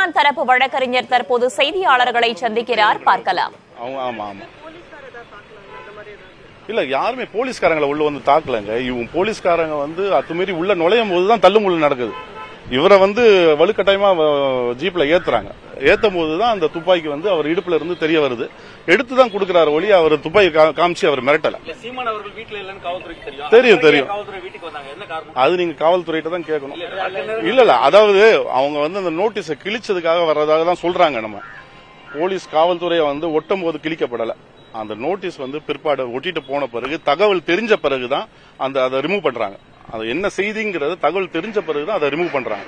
சீமான் தரப்பு வழக்கறிஞர் தற்போது செய்தியாளர்களை சந்திக்கிறார், பார்க்கலாம். இல்ல, யாருமே போலீஸ்காரங்களை உள்ள வந்து தாக்கலங்க. இவங்க போலீஸ்காரங்க வந்து அத்துமீறி உள்ள நுழையும் போதுதான் தள்ளுமுள்ளு நடக்குது. இவரை வந்து வலுக்கட்டாயமா ஜீப்ல ஏத்தும் போதுதான் அந்த துப்பாக்கி வந்து அவர் இடுப்புல இருந்து தெரிய வருது. எடுத்துதான் கொடுக்கிறாரு ஒளி, அவர் துப்பாக்கி காமிச்சு அவர் மிரட்டல. தெரியும். அது நீங்க காவல்துறையிட்ட தான் கேட்கணும். இல்ல, அதாவது அவங்க வந்து அந்த நோட்டீஸை கிழிச்சதுக்காக வர்றதாக தான் சொல்றாங்க. நம்ம போலீஸ் காவல்துறையை வந்து ஒட்டும் போது கிழிக்கப்படல. அந்த நோட்டீஸ் வந்து பிற்பாடு ஒட்டிட்டு போன பிறகு தகவல் தெரிஞ்ச பிறகுதான் அதை ரிமூவ் பண்றாங்க. அது என்ன செய்திங்கிறது தகவல் தெரிஞ்ச பிறகுதான் அதை ரிமூவ் பண்றாங்க.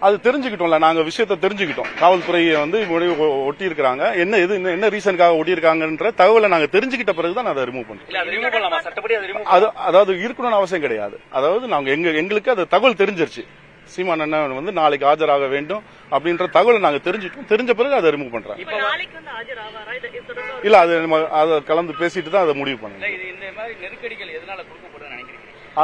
அது தெரிஞ்சுக்கிட்டோம்ல, நாங்க விஷயத்தை தெரிஞ்சுக்கிட்டோம். காவல்துறையை வந்து ஒட்டி இருக்காங்க, என்ன ரீசனுக்காக ஒட்டி இருக்காங்கன்ற தகவலை நாங்க தெரிஞ்சுக்கிட்ட பிறகுதான் அதை ரிமூவ் பண்றோம். அதாவது இருக்கணும்னு அவசியம் கிடையாது. அதாவது நாங்க எங்களுக்கு அது தகவல் தெரிஞ்சிருச்சு. சீமான் அண்ணன் வந்து நாளைக்கு ஆஜராக வேண்டும் அப்படின்ற தகவலை நாங்க தெரிஞ்சுட்டோம். தெரிஞ்ச பிறகு அதை ரிமூவ் பண்றாங்க. இல்ல, அதை கலந்து பேசிட்டு தான் அதை முடிவு பண்ணணும்.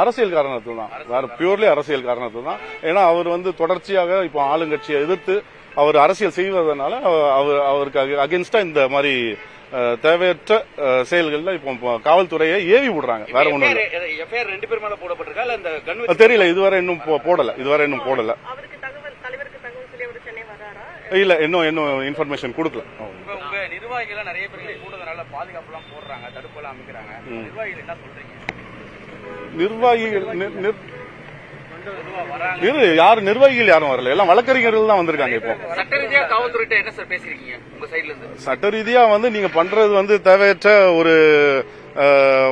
அரசியல் காரணத்துல தான், வேற பியூர்லி அரசியல் காரணத்துல தான். ஏன்னா அவர் வந்து தொடர்ச்சியாக இப்போ ஆளுங்கட்சியை எதிர்த்து அவர் அரசியல் செய்வதனால அவருக்கு அகேன்ஸ்டா இந்த மாதிரி தேவையற்ற செயல்கள்ல இப்போ காவல்துறையை ஏவி விடுறாங்க. வேற ஒண்ணும் தெரியல, இதுவரை இன்னும் போடல. இல்ல, இன்னும் இன்ஃபர்மேஷன் கொடுக்கல. நிர்வாகிகள் நிறைய பேர் கூடுதலால பாதுகாப்பு எல்லாம் போடுறாங்க, தடுப்பு எல்லாம் அமைக்கிறாங்க. நிர்வாகிகள் என்ன சொல்றீங்க? நிர்வாகிகள் யாரும் வரல, எல்லாம் வழக்கறிஞர்கள் தான் வந்திருக்காங்க. இப்போ சட்ட ரீதியா காவல்துறை என்ன சார் பேசிருக்கீங்க உங்க சைட்ல இருந்து? சட்ட ரீதியா வந்து நீங்க பண்றது வந்து தேவையற்ற ஒரு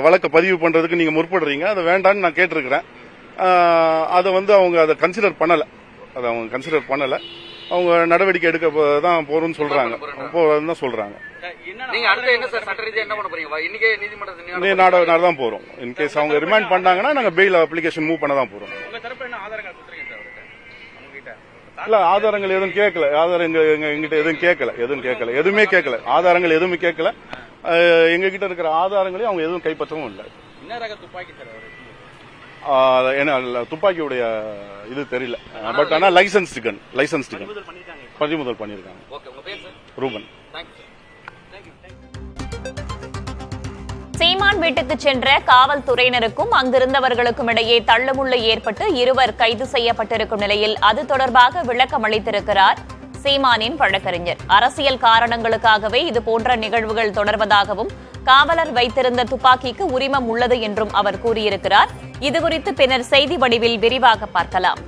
வழக்க பதிவு பண்றதுக்கு நீங்க முற்படுறீங்க. அது வேண்டான்னு நான் கேட்டிருக்கிறேன். அதை வந்து அவங்க அதை கன்சிடர் பண்ணல. அவங்க நடவடிக்கை எடுக்க தான் போறோம்னு சொல்றாங்க. தான் போறோம். இன்கேஸ் அவங்க ரிமாண்ட் பண்ணாங்கன்னா நாங்க பெயில் அப்ளிகேஷன் மூவ் பண்ண தான் போறோம். இல்ல, ஆதாரங்கள் எதுவும் கேட்கல. எங்கிட்ட எதுவுமே கேட்கல. ஆதாரங்கள் எதுவுமே கேட்கல. எங்க கிட்ட இருக்கிற ஆதாரங்களையும் அவங்க எதுவும் கைப்பற்றவும் இல்லை. துப்பாக்கியுடைய இது தெரியல. பட் ஆனா லைசன்ஸ் கன் பறிமுதல் பண்ணிருக்காங்க. ரூபன். சீமான் வீட்டுக்கு சென்ற காவல்துறையினருக்கும் அங்கிருந்தவர்களுக்கும் இடையே தள்ளுமுள்ளு ஏற்பட்டு இருவர் கைது செய்யப்பட்டிருக்கும் நிலையில் அது தொடர்பாக விளக்கம் அளித்திருக்கிறார் சீமானின் வழக்கறிஞர். அரசியல் காரணங்களுக்காகவே இதுபோன்ற நிகழ்வுகள் தொடர்வதாகவும் காவலர் வைத்திருந்த துப்பாக்கிக்கு உரிமம் உள்ளது என்றும் அவர் கூறியிருக்கிறார். இதுகுறித்து பின்னர் செய்தி வடிவில் விரிவாக பார்க்கலாம்.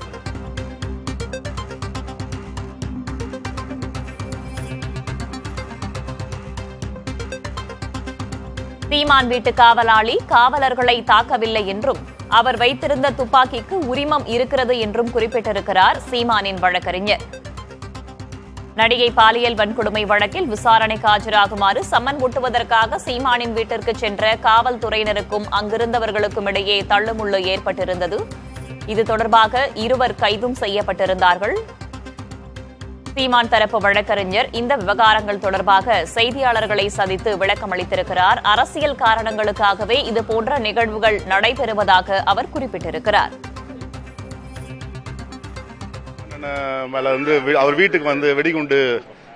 சீமான் வீட்டு காவலாளி காவலர்களை தாக்கவில்லை என்றும் அவர் வைத்திருந்த துப்பாக்கிக்கு உரிமம் இருக்கிறது என்றும் குறிப்பிட்டிருக்கிறார் சீமானின் வழக்கறிஞர். நடிகை பாலியல் வன்கொடுமை வழக்கில் விசாரணைக்கு ஆஜராகுமாறு சம்மன் ஒட்டுவதற்காக சீமானின் வீட்டிற்கு சென்ற காவல்துறையினருக்கும் அங்கிருந்தவர்களுக்கும் இடையே தள்ளுமுள்ளு ஏற்பட்டிருந்தது. இது தொடர்பாக இருவர் கைதும் செய்யப்பட்டிருந்தார்கள். சீமான் தரப்பு வழக்கறிஞர் இந்த விவகாரங்கள் தொடர்பாக செய்தியாளர்களை சந்தித்து விளக்கம் அளித்திருக்கிறார். அரசியல் காரணங்களுக்காகவே இதுபோன்ற நிகழ்வுகள் நடைபெறுவதாக அவர் குறிப்பிட்டிருக்கிறார். மேல வந்து அவர் வீட்டுக்கு வந்து வெடிகுண்டு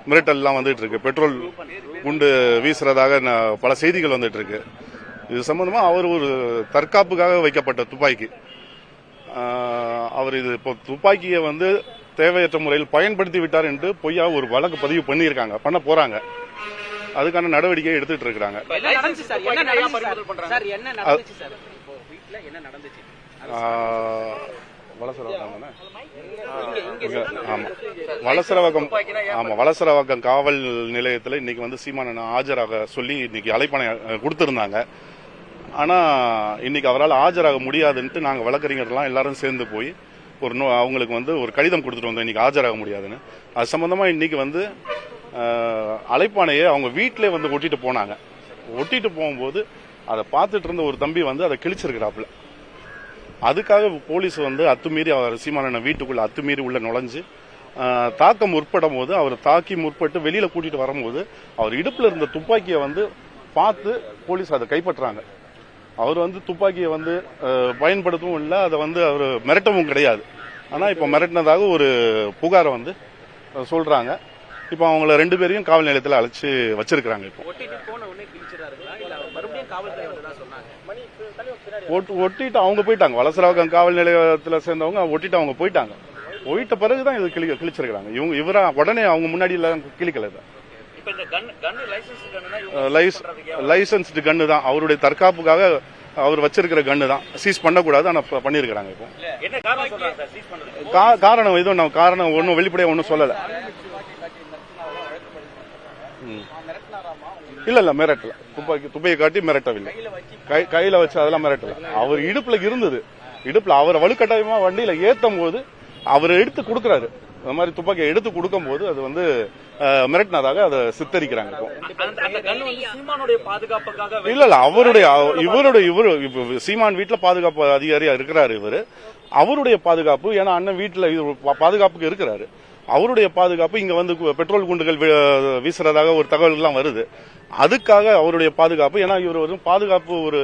மிரட்டல் எல்லாம் வந்துட்டு இருக்கு. பெட்ரோல் குண்டு வீசுறதாக பல செய்திகள் வந்துட்டு இருக்கு. இது சம்பந்தமா அவர் ஒரு தற்காப்புக்காக வைக்கப்பட்ட துப்பாக்கி. அவர் இது இப்போ துப்பாக்கியை வந்து தேவையற்ற முறையில் பயன்படுத்தி விட்டார் என்று பொய்யா ஒரு வழக்கு பதிவு பண்ண போறாங்க. அதுக்கான நடவடிக்கை எடுத்துட்டு இருக்காங்க. வலசரவாக்கம் காவல் நிலையத்தில் இன்னைக்கு வந்து சீமான் ஆஜராக சொல்லி இன்னைக்கு அழைப்பானை கொடுத்திருந்தாங்க. ஆனா இன்னைக்கு அவரால் ஆஜராக முடியாதுன்ட்டு நாங்க வழக்கறிஞர்லாம் எல்லாரும் சேர்ந்து போய் அவங்களுக்கு வந்து ஒரு கடிதம் கொடுத்துட்டு வந்தோம், இன்னைக்கு ஆஜராக முடியாதுன்னு. அது சம்பந்தமா இன்னைக்கு வந்து அழைப்பானையை அவங்க வீட்டிலே வந்து ஒட்டிட்டு போனாங்க. ஒட்டிட்டு போகும்போது அதை பார்த்துட்டு இருந்த ஒரு தம்பி வந்து அதை கிழிச்சிருக்கிறாப்புல. அதுக்காக போலீஸ் வந்து அத்துமீறி அவர் சீமானண்ண வீட்டுக்குள்ள அத்துமீறி உள்ள நுழைஞ்சு தாக்க முற்படும் போது அவர் தாக்கி முற்பட்டு வெளியில கூட்டிட்டு வரும்போது அவர் இடுப்புல இருந்த துப்பாக்கியை வந்து பார்த்து போலீஸ் அதை கைப்பற்றாங்க. அவர் வந்து துப்பாக்கியை வந்து பயன்படுத்தவும் இல்லை, அதை வந்து அவர் மிரட்டவும் கிடையாது. ஆனா இப்ப மிரட்டினதாக ஒரு புகாரை வந்து சொல்றாங்க. இப்ப அவங்கள 2 பேரையும் காவல் நிலையத்தில் அழைச்சு வச்சிருக்காங்க. இப்போ ஒட்டிட்டு அவங்க போயிட்டாங்க. வலசரவாக்கம் காவல் நிலையத்தில் சேர்ந்தவங்க ஒட்டிட்டு அவங்க போயிட்டாங்க. போயிட்ட பிறகுதான் இது கிழிச்சிருக்காங்க. இவரா உடனே அவங்க முன்னாடி எல்லாம் கிழிக்கல. லைசன்ஸ்டு கன்னு தான், அவருடைய தற்காப்புக்காக அவர் வச்சிருக்கிற கன்னு தான். சீஸ் பண்ணக்கூடாது, ஆனா பண்ணிருக்காங்க. இப்போ காரணம் எதுவும் காரணம் ஒன்னும் வெளிப்படையா ஒன்னும் சொல்லல. இல்ல மிரட்டல, துப்பையை காட்டி மிரட்டவில்லை. கையில வச்சு அதெல்லாம் மிரட்டல. அவர் இடுப்புல இருந்தது, இடுப்புல அவரை வலுக்கட்டாயமா வண்டியில ஏத்தும் போது அவர் எடுத்து கொடுக்கறாரு. அந்த மாதிரி துப்பாக்கியை எடுத்து கொடுக்கும் போது அது வந்து மிரட்டினதாக அதை சித்தரிக்கிறாங்க. இல்ல அவருடைய இவரு சீமான் வீட்டுல பாதுகாப்பு அதிகாரியா இருக்கிறாரு. இவரு அவருடைய பாதுகாப்பு, ஏன்னா அண்ணன் வீட்டுல பாதுகாப்புக்கு இருக்கிறாரு. அவருடைய பாதுகாப்பு, இங்க வந்து பெட்ரோல் குண்டுகள் வீசுறதாக ஒரு தகவல் எல்லாம் வருது. அதுக்காக அவருடைய பாதுகாப்பு, ஏன்னா இவர் ஒரு பாதுகாப்பு ஒரு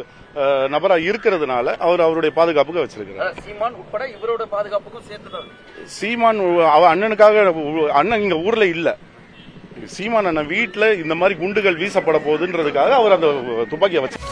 நபரா இருக்கிறதுனால அவருடைய பாதுகாப்புக்கு வச்சிருக்கிறார். சீமான் உட்பட இவரோட பாதுகாப்புக்கும் சேர்த்துதான். சீமான் அண்ணனுக்காக, அண்ணன் இங்க ஊர்ல இல்ல, சீமான் அண்ணன் வீட்டுல இந்த மாதிரி குண்டுகள் வீசப்பட போகுதுன்றதுக்காக அவர் அந்த துப்பாக்கியை வச்சு